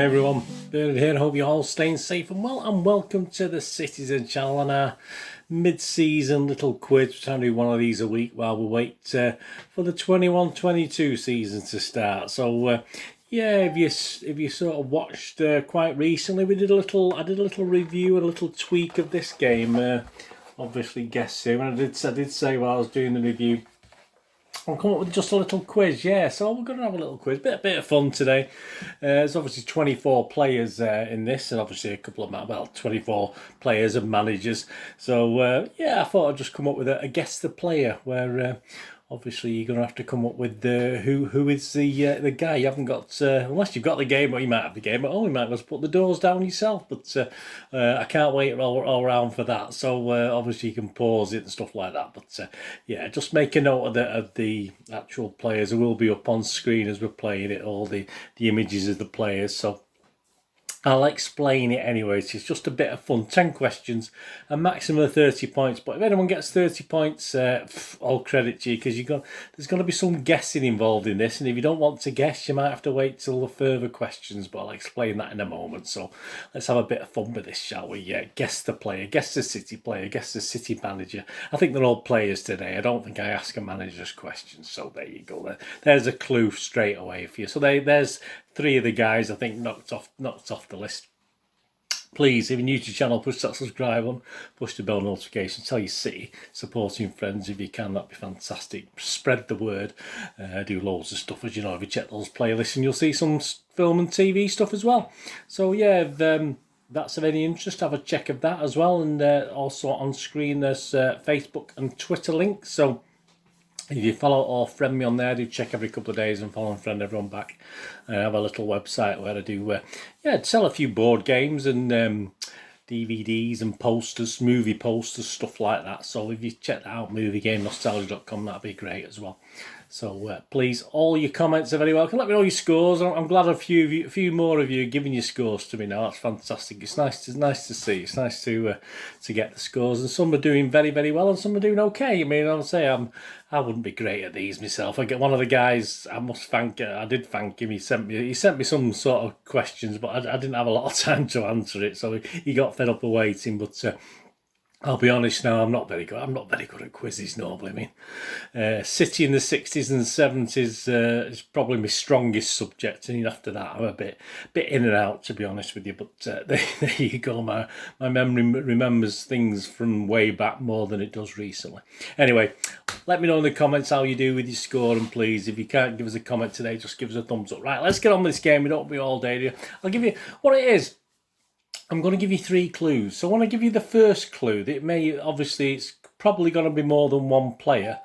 everyone, Bernard here. I hope you're all staying safe and well, and welcome to the Citizen channel and our mid-season little quiz. We're trying to do one of these a week while we wait for the 21-22 season to start. So yeah, if you sort of watched quite recently, I did a little review, a little tweak of this game. Obviously, guess who? And I did say while I was doing the review, I'll come up with just a little quiz, yeah. So we're going to have a little quiz, bit of fun today. There's obviously 24 players in this, and obviously a couple of 24 players and managers. So yeah, I thought I'd just come up with a guess the player, where obviously you're going to have to come up with who is the guy. You haven't got unless you've got the game, or you might have the game at home. You might as well put the doors down yourself. But I can't wait all around for that. So obviously you can pause it and stuff like that. But yeah, just make a note of the actual players. It will be up on screen as we're playing it. All the images of the players. So I'll explain it anyway. It's just a bit of fun. 10 questions, a maximum of 30 points. But if anyone gets 30 points, all credit to you, because there's going to be some guessing involved in this. And if you don't want to guess, you might have to wait till the further questions. But I'll explain that in a moment. So let's have a bit of fun with this, shall we? Yeah, guess the player, guess the City player, guess the City manager. I think they're all players today. I don't think I ask a manager's questions. So there you go. There's a clue straight away for you. So there's 3 of the guys I think knocked off the list. Please, if you're new to the channel, push that subscribe on, push the bell notification, tell your City supporting friends if you can. That'd be fantastic. Spread the word. Do loads of stuff, as you know. If you check those playlists, and you'll see some film and TV stuff as well. So yeah, if that's of any interest, have a check of that as well. And also on screen there's Facebook and Twitter links. So if you follow or friend me on there, do check every couple of days and follow and friend everyone back. I have a little website where I do, sell a few board games and DVDs and posters, movie posters, stuff like that. So if you check that out, moviegamenostalgia.com, that'd be great as well. So please, all your comments are very welcome. Let me know your scores. I'm glad a few more of you are giving your scores to me now. That's fantastic. It's nice to see. It's nice to get the scores, and some are doing very, very well, and some are doing okay. I mean, I'll say I wouldn't be great at these myself. I get one of the guys. I must thank. I did thank him. He sent me some sort of questions, but I didn't have a lot of time to answer it, so he got fed up of waiting. But I'll be honest now, I'm not very good at quizzes normally. I mean, City in the 60s and 70s is probably my strongest subject, and after that I'm a bit in and out, to be honest with you. But there you go. My memory remembers things from way back more than it does recently. Anyway, let me know in the comments how you do with your score, and please, if you can't give us a comment today, just give us a thumbs up. Right, let's get on with this game. We don't be all day. I'll give you what it is. I'm going to give you 3 clues. So I want to give you the first clue. It's probably going to be more than one player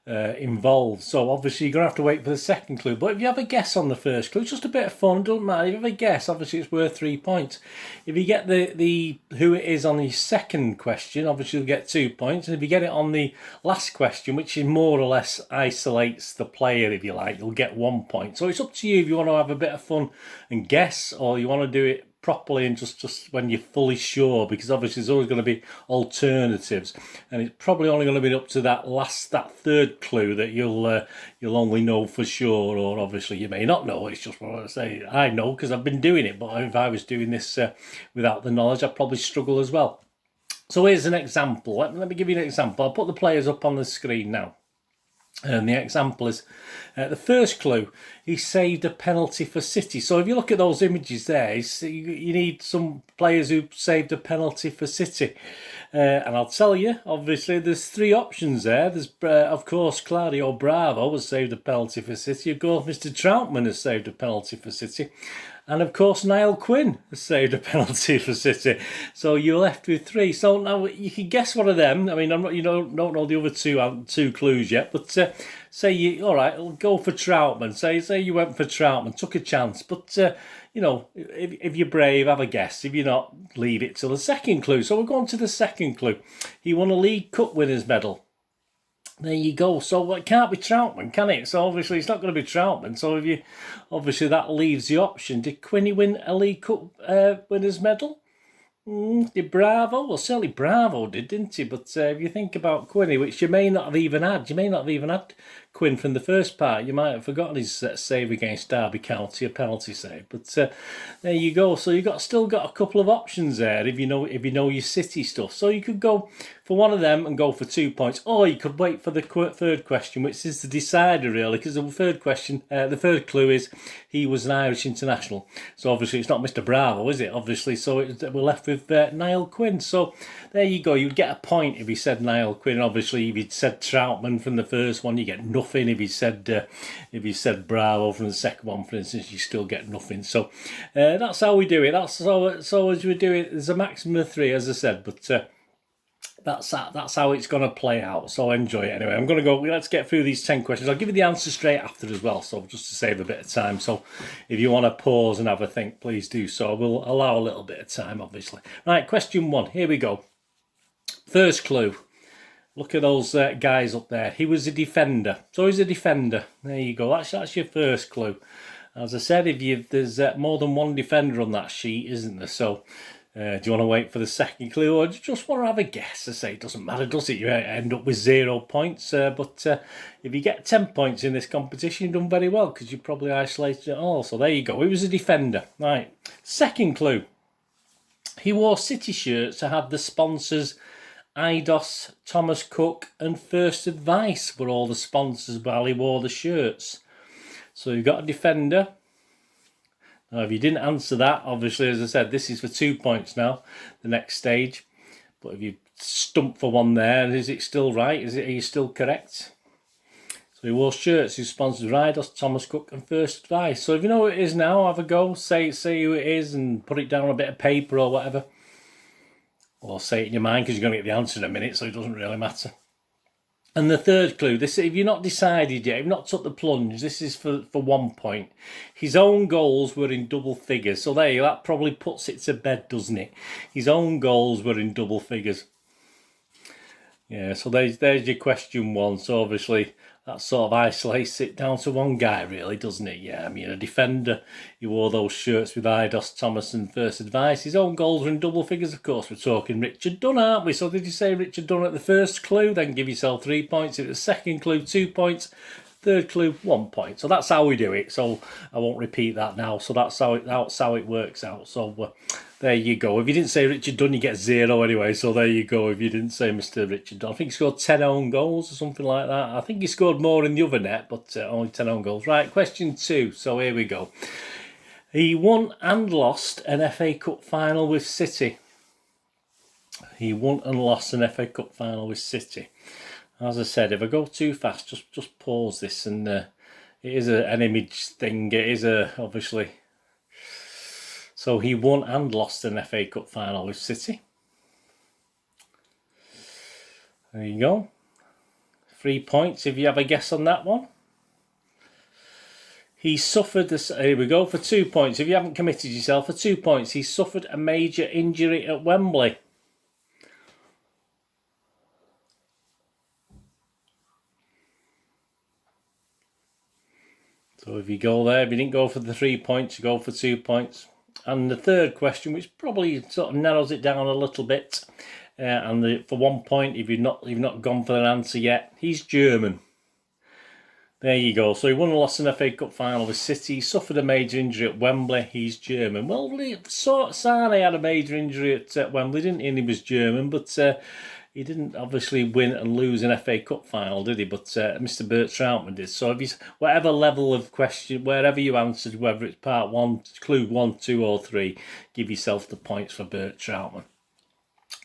involved. So obviously you're going to have to wait for the second clue. But if you have a guess on the first clue, it's just a bit of fun. It doesn't matter. If you have a guess, obviously it's worth 3 points. If you get the who it is on the second question, obviously you'll get 2 points. And if you get it on the last question, which is more or less isolates the player, if you like, you'll get 1 point. So it's up to you if you want to have a bit of fun and guess, or you want to do it properly and just when you're fully sure, because obviously there's always going to be alternatives, and it's probably only going to be up to that third clue that you'll only know for sure, or obviously you may not know. It's just what I say. I know because I've been doing it, but if I was doing this without the knowledge, I'd probably struggle as well. So here's an example. Let me give you an example. I'll put the players up on the screen now. And the example is the first clue. He saved a penalty for City. So if you look at those images there, you need some players who saved a penalty for City. And I'll tell you, obviously, there's 3 options there. There's, of course, Claudio Bravo has saved a penalty for City. Of course, Mr. Troutman has saved a penalty for City. And of course, Niall Quinn has saved a penalty for City. So you're left with 3. So now you can guess one of them. I mean, you don't know the other two clues yet. But say all right, we'll go for Troutman. Say you went for Troutman, took a chance. But if you're brave, have a guess. If you're not, leave it till the second clue. So we're going to the second clue. He won a League Cup winners' medal. There you go. So it can't be Troutman, can it? So obviously it's not going to be Troutman. So obviously that leaves the option. Did Quinny win a League Cup winners' medal? Did Bravo? Well, certainly Bravo did, didn't he? But if you think about Quinny, which you may not have even had Quinn from the first part. You might have forgotten his save against Derby County, a penalty save. But there you go. So you've still got a couple of options there if you know your City stuff. So you could go for one of them and go for 2 points, or you could wait for the third question, which is the decider really, because the third question, the third clue is he was an Irish international. So obviously it's not Mr. Bravo, is it? Obviously, so we're left with Niall Quinn. So there you go. You'd get a point if he said Niall Quinn. Obviously, if he'd said Troutman from the first one, you get nothing. If he said Bravo from the second one, for instance, you still get nothing. So that's how we do it. That's so as we do it. There's a maximum of 3, as I said, but. That's how it's going to play out. So enjoy it anyway. I'm going to go. Let's get through these 10 questions. I'll give you the answer straight after as well. So just to save a bit of time. So if you want to pause and have a think, please do so. We'll allow a little bit of time, obviously. Right, question 1. Here we go. First clue. Look at those guys up there. He was a defender. So he's a defender. There you go. That's your first clue. As I said, there's more than one defender on that sheet, isn't there? So. Do you want to wait for the second clue, or do you just want to have a guess? I say it doesn't matter, does it? You end up with 0 points, but if you get 10 points in this competition, you've done very well because you probably isolated it all. So there you go. He was a defender. Right. Second clue. He wore City shirts to have the sponsors Eidos, Thomas Cook, and First Advice were all the sponsors while he wore the shirts. So you've got a defender. Now, if you didn't answer that, obviously, as I said, this is for 2 points now, the next stage. But if you stump for one there, is it still right? Are you still correct? So he wore shirts who sponsored Eidos, Thomas Cook and First Advice. So if you know what it is now, have a go. Say who it is and put it down on a bit of paper or whatever. Or say it in your mind because you're going to get the answer in a minute, so it doesn't really matter. And the third clue, this if you've not decided yet, if you've not took the plunge, this is for 1 point. His own goals were in double figures. So there you go, that probably puts it to bed, doesn't it? His own goals were in double figures. Yeah, so there's your question 1. So obviously that sort of isolates it down to one guy, really, doesn't it? Yeah, I mean, a defender, he wore those shirts with Eidos, Thomas and First Advice. His own goals were in double figures, of course. We're talking Richard Dunn, aren't we? So did you say Richard Dunn at the first clue? Then give yourself 3 points. At the second clue, 2 points. Third clue, 1 point. So that's how we do it. So I won't repeat that now. So that's how it works out. So there you go. If you didn't say Richard Dunn, you get 0 anyway. So there you go. If you didn't say Mr. Richard Dunn, I think he scored 10 own goals or something like that. I think he scored more in the other net, but only 10 own goals. Right, question 2. So here we go. He won and lost an FA Cup final with City. He won and lost an FA Cup final with City. As I said, if I go too fast, just pause this. And it is an image thing. It is obviously. So he won and lost an FA Cup final with City. There you go. 3 points if you have a guess on that one. He suffered this. Here we go for 2 points. If you haven't committed yourself, for 2 points, he suffered a major injury at Wembley. So if you go there, if you didn't go for the 3 points, you go for 2 points. And the third question, which probably sort of narrows it down a little bit, for 1 point, if you've not gone for an answer yet, he's German. There you go. So he won and lost an FA Cup final with City. He suffered a major injury at Wembley. He's German. Well, Sane had a major injury at Wembley, didn't he? And he was German, but he didn't obviously win and lose an FA Cup final, did he? But Mr. Bert Troutman did. So if he's whatever level of question, wherever you answered, whether it's part 1, clue 1, 2 or 3, give yourself the points for Bert Troutman.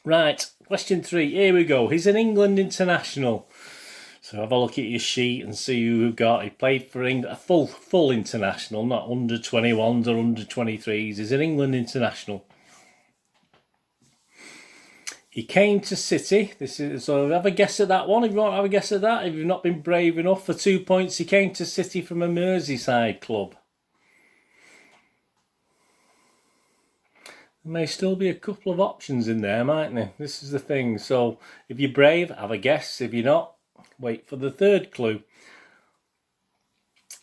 Right, question 3. Here we go. He's an England international. So have a look at your sheet and see who we've got. He played for England, a full international, not under 21s or under 23s. He's an England international. He came to City. So have a guess at that one. If you want to have a guess at that, if you've not been brave enough, for 2 points, he came to City from a Merseyside club. There may still be a couple of options in there, mightn't there? This is the thing. So if you're brave, have a guess. If you're not, wait for the third clue.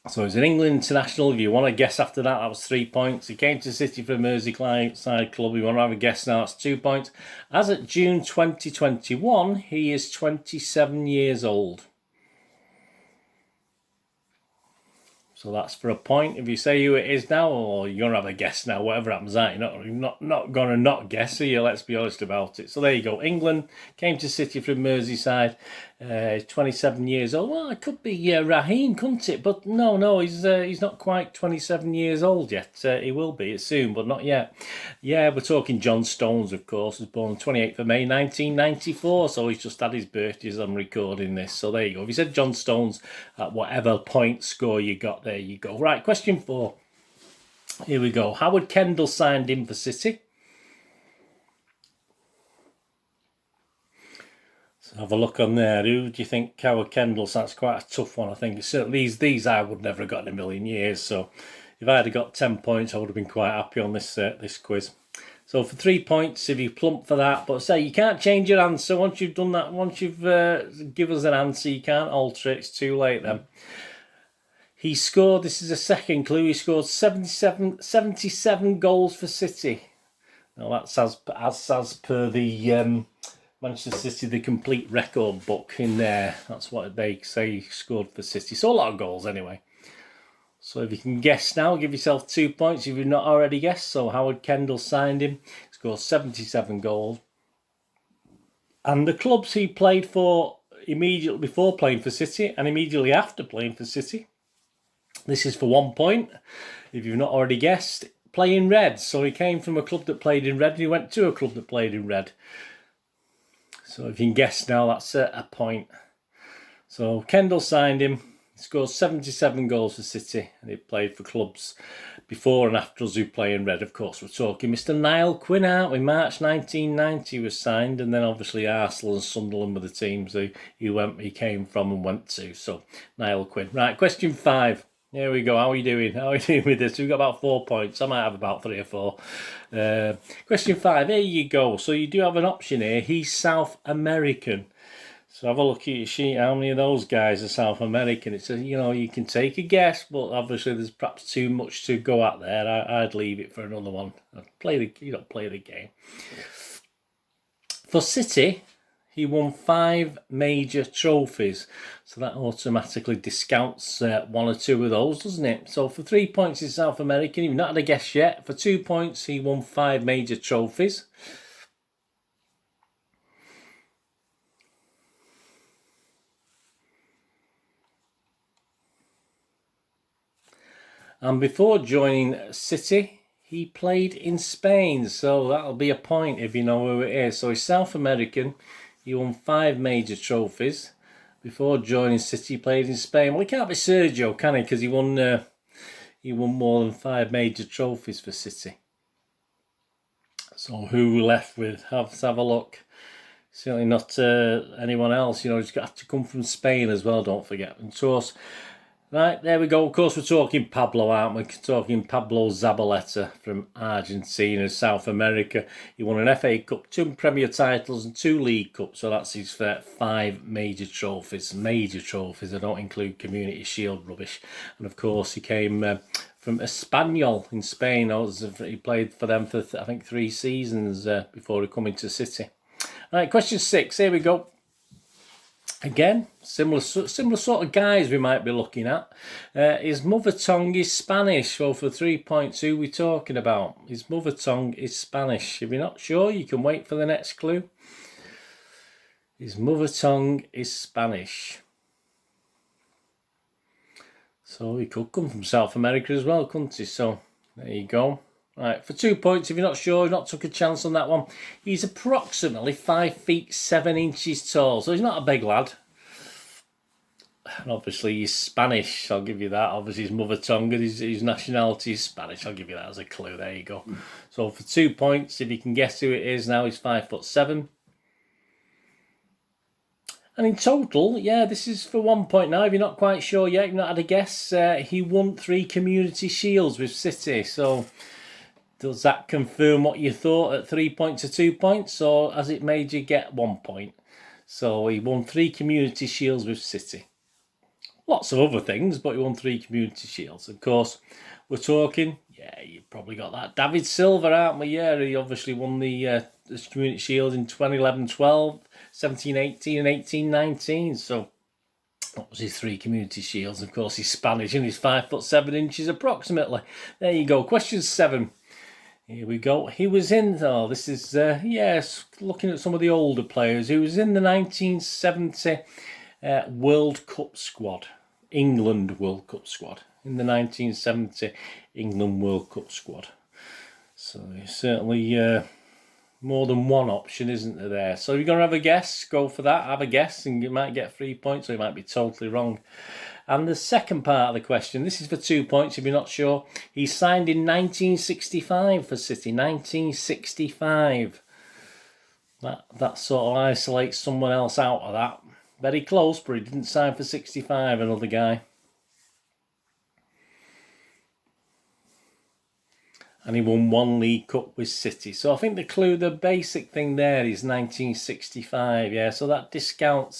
So he's an England international. If you want to guess after that, that was 3 points. He came to City for a Merseyside club. You want to have a guess now, that's 2 points. As at June 2021, he is 27 years old. So that's for a point. If you say who it is now, or you're gonna have a guess now, whatever happens, that you're not gonna not guess, are you? Let's be honest about it. So there you go. England came to City from Merseyside. 27 years old. Well, it could be Raheem, couldn't it? But no, he's not quite 27 years old yet. He will be soon, but not yet. Yeah, we're talking John Stones, of course. Was born 28th of May 1994, so he's just had his birthday as I'm recording this. So there you go. If you said John Stones at whatever point score you got, there you go. Right, question 4. Here we go. Howard Kendall signed in for City. Have a look on there. Who do you think Howard Kendall? So that's quite a tough one, I think. Certainly these I would never have got in a million years. So if I had got 10 points, I would have been quite happy on this this quiz. So for 3 points, if you plump for that, but say you can't change your answer once you've done that. Once you've given us an answer, you can't alter it. It's too late then. He scored. This is a second clue. He scored 77 goals for City. Now that's as per the. Manchester City, the complete record book in there. That's what they say he scored for City. So a lot of goals anyway. So if you can guess now, give yourself 2 points if you've not already guessed. So Howard Kendall signed him. Scored 77 goals. And the clubs he played for immediately before playing for City and immediately after playing for City. This is for 1 point. If you've not already guessed, playing red. So he came from a club that played in red and he went to a club that played in red. So if you can guess now, that's a point. So Kendall signed him. He scored 77 goals for City, and he played for clubs before and after us who play in red. Of course, we're talking Mr. Niall Quinn, aren't we? March 1990 was signed, and then obviously Arsenal and Sunderland were the teams he came from and went to. So Niall Quinn. Right, question 5. Here we go. How are you doing? How are you doing with this? We've got about 4 points. I might have about 3 or 4. Question 5. Here you go. So you do have an option here. He's South American. So have a look at your sheet. How many of those guys are South American? It's you can take a guess, but obviously there's perhaps too much to go at there. I'd leave it for another one. Play the game. For City, he won 5 major trophies. So that automatically discounts 1 or 2 of those, doesn't it? So for 3 points, he's South American. You've not had a guess yet. For 2 points, he won 5 major trophies. And before joining City, he played in Spain. So that'll be a point if you know who it is. So he's South American. He won 5 major trophies. Before joining City, he played in Spain. Well, he can't be Sergio, can he? Because he won more than 5 major trophies for City. So who we left with? Let's have a look. Certainly not anyone else. He's got to come from Spain as well, don't forget. And of course, right, there we go. Of course, we're talking Pablo, aren't we? We're talking Pablo Zabaleta from Argentina, South America. He won an FA Cup, 2 Premier titles and 2 League Cups. So that's his 5 major trophies. Major trophies. I don't include Community Shield rubbish. And of course, he came from Espanyol in Spain. He played for them for, I think, 3 seasons before he come into City. Right, question 6. Here we go. Again, similar sort of guys we might be looking at. His mother tongue is Spanish. So for 3 points, who are we talking about? His mother tongue is Spanish. If you're not sure, you can wait for the next clue. His mother tongue is Spanish. So he could come from South America as well, couldn't he? So there you go. Right, for 2 points, if you're not sure, not took a chance on that one. He's approximately 5 feet 7 inches tall, so he's not a big lad. And obviously he's Spanish, I'll give you that. Obviously his mother tongue and his nationality is Spanish. I'll give you that as a clue. There you go. So for 2 points, if you can guess who it is now, he's 5'7". And in total, yeah, this is for 1 point now. If you're not quite sure yet, you've not had a guess, he won 3 Community Shields with City. So does that confirm what you thought at 3 points or 2 points, or has it made you get 1 point? So he won 3 Community Shields with City. Lots of other things, but he won 3 Community Shields. Of course, we're talking, yeah, you've probably got that. David Silva, aren't we? Yeah, he obviously won the Community Shield in 2011-12, 17-18 and 18-19. So What was his 3 Community Shields? Of course, he's Spanish and he's 5'7" approximately. There you go. Question 7. Here we go. He was in, this is, yes, looking at some of the older players. He was in the 1970 World Cup squad. England World Cup squad. In the 1970 England World Cup squad. So certainly more than one option, isn't there? So you're going to have a guess, go for that, have a guess, and you might get 3 points, or you might be totally wrong. And the second part of the question, this is for 2 points if you're not sure. He signed in 1965 for City, 1965. That sort of isolates someone else out of that. Very close, but he didn't sign for 65, another guy. And he won 1 League Cup with City. So I think the basic thing there is 1965. Yeah, so that discounts.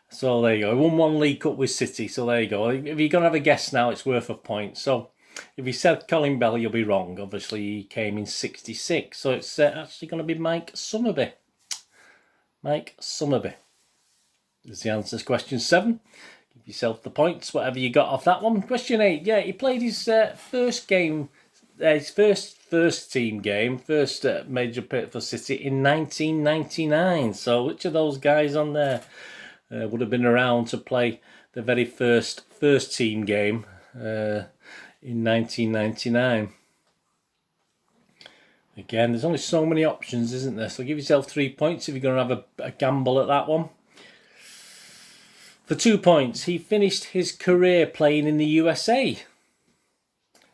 So there you go. He won 1 League Cup with City. So there you go. If you're going to have a guess now, it's worth a point. So if you said Colin Bell, you'll be wrong. Obviously, he came in 66. So it's actually going to be Mike Summerby. Mike Summerby is the answer to question 7. Give yourself the points, whatever you got off that one. Question 8. Yeah, he played his first game. His first team game, first major pit for City in 1999. So which of those guys on there would have been around to play the very first team game in 1999? Again, there's only so many options, isn't there? So give yourself 3 points if you're going to have a gamble at that one. For 2 points, he finished his career playing in the USA.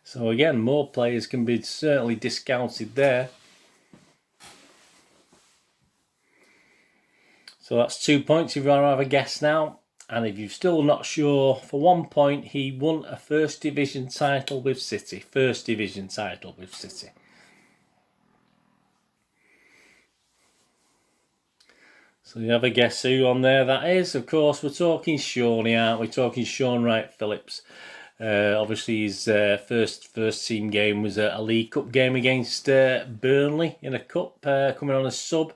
So again, more players can be certainly discounted there. So that's 2 points if you want to have a guess now. And if you're still not sure, for 1 point, he won a First Division title with City. First Division title with City. So you have a guess who on there that is. Of course, we're talking Shawnee, aren't we? Talking Sean Wright-Phillips. Obviously, his first team game was a League Cup game against Burnley in a cup, coming on as sub.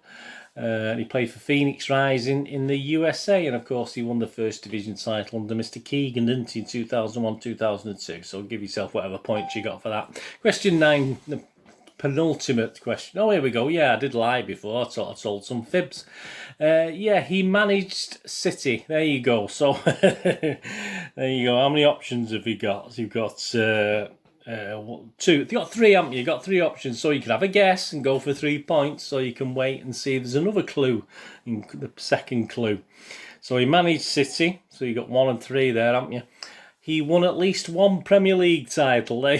And he played for Phoenix Rising in the USA, and of course, he won the First Division title under Mr. Keegan, didn't he, in 2001-2002. So give yourself whatever points you got for that. Question 9, the penultimate question. Oh, here we go. Yeah, I did lie before. I thought I told some fibs. Yeah, he managed City. There you go. So there you go. How many options have you got? You've got 2. You've got 3, haven't you? You've got 3 options. So you can have a guess and go for 3 points. So you can wait and see if there's another clue in the second clue. So he managed City. So you got 1 and 3 there, haven't you? He won at least 1 Premier League title. I'm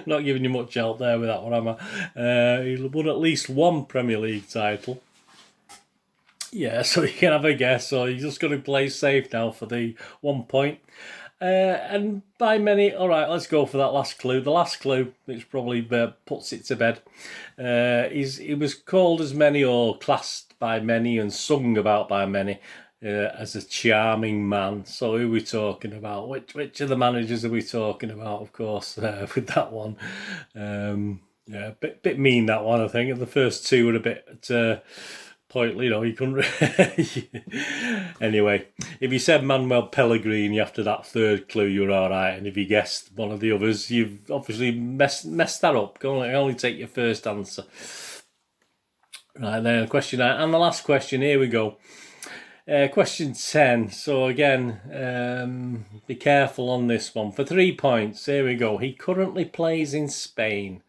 not giving you much help there with that one, am I? He won at least 1 Premier League title. Yeah, so you can have a guess. So you're just going to play safe now for the 1 point. And by many, all right, let's go for that last clue. The last clue, which probably puts it to bed, he was called as many, or classed by many and sung about by many, as a charming man. So who are we talking about? Which of the managers are we talking about, of course, with that one? Yeah, bit mean, that one, I think. And the first 2 were a bit pointless, you know, you couldn't... Anyway, if you said Manuel Pellegrini after that 3rd clue, you were all right. And if you guessed one of the others, you've obviously messed that up. Only take your first answer. Right, then, question 9. And the last question, here we go. Question 10. So again, be careful on this one. For 3 points, here we go. He currently plays in Spain.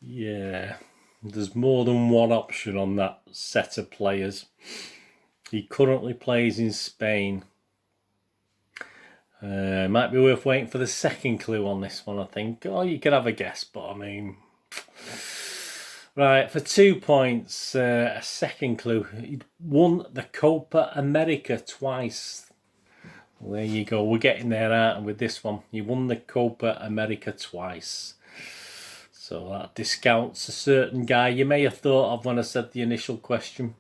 Yeah, there's more than one option on that set of players. He currently plays in Spain. Might be worth waiting for the second clue on this one, I think. Or you could have a guess, but I mean... Right, for 2 points, a second clue. He won the Copa America twice. Well, there you go. We're getting there, aren't we, with this one? He won the Copa America twice. So that discounts a certain guy you may have thought of when I said the initial question.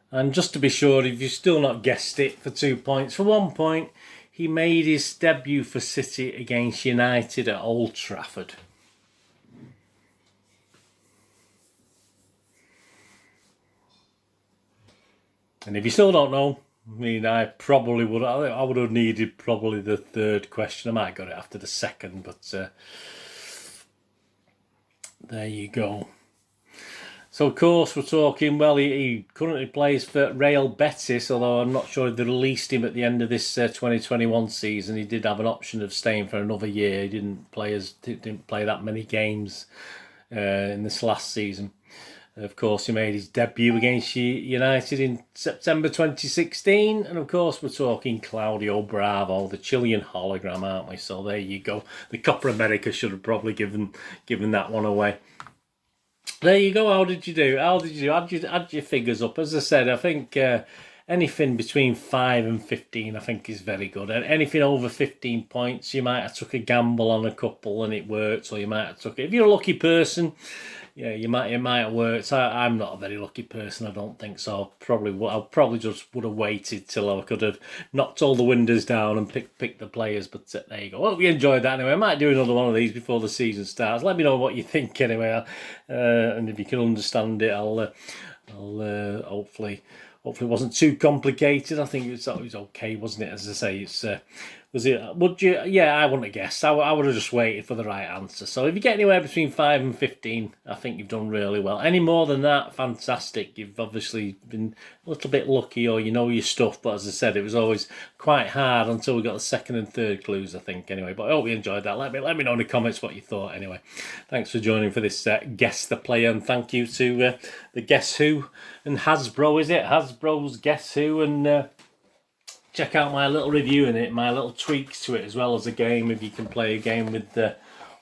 And just to be sure, if you've still not guessed it, for 2 points, for 1 point, he made his debut for City against United at Old Trafford. And if you still don't know, I mean, I would have needed probably the third question. I might have got it after the second, but there you go. So, of course, we're talking, well, he currently plays for Real Betis, although I'm not sure if they released him at the end of this 2021 season. He did have an option of staying for another year. He didn't play that many games in this last season. Of course, he made his debut against United in September 2016. And of course, we're talking Claudio Bravo, the Chilean hologram, aren't we? So there you go. The Copa America should have probably given that one away. There you go. How did you do? Add your figures up. As I said, I think anything between 5 and 15, I think, is very good. And anything over 15 points, you might have took a gamble on a couple and it worked, or you might have took it. If you're a lucky person, yeah, it might have worked. I'm not a very lucky person, I don't think so. I probably just would have waited till I could have knocked all the windows down and picked the players. But there you go. Well, we enjoyed that anyway. I might do another one of these before the season starts. Let me know what you think anyway, and if you can understand it, I'll hopefully it wasn't too complicated. I think it was okay, wasn't it? As I say, it's. Was it? Would you? Yeah, I wouldn't have guessed. I would have just waited for the right answer. So if you get anywhere between 5 and 15, I think you've done really well. Any more than that, fantastic. You've obviously been a little bit lucky, or you know your stuff. But as I said, it was always quite hard until we got the second and third clues, I think. Anyway, but I hope you enjoyed that. Let me know in the comments what you thought. Anyway, thanks for joining for this Guess the Player, and thank you to the Guess Who and Hasbro. Is it Hasbro's Guess Who and. Check out my little review in it, my little tweaks to it, as well as a game. If you can play a game with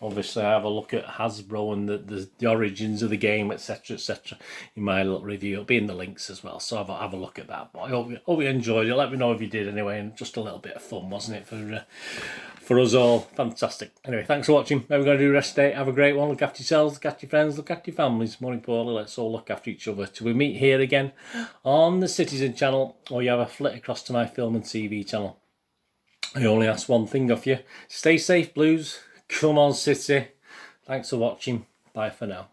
obviously I have a look at Hasbro and the origins of the game, etc., etc. in my little review. It'll be in the links as well, so have a look at that. But I hope you enjoyed it. Let me know if you did anyway, and just a little bit of fun, wasn't it, for us all? Fantastic. Anyway, thanks for watching. Now we're going to do rest day. Have a great one. Look after yourselves, look after your friends, look after your families. More importantly, let's all look after each other till we meet here again on the Citizen channel, or you have a flit across to my film and TV channel. I only ask one thing of you. Stay safe, Blues. Come on, City. Thanks for watching. Bye for now.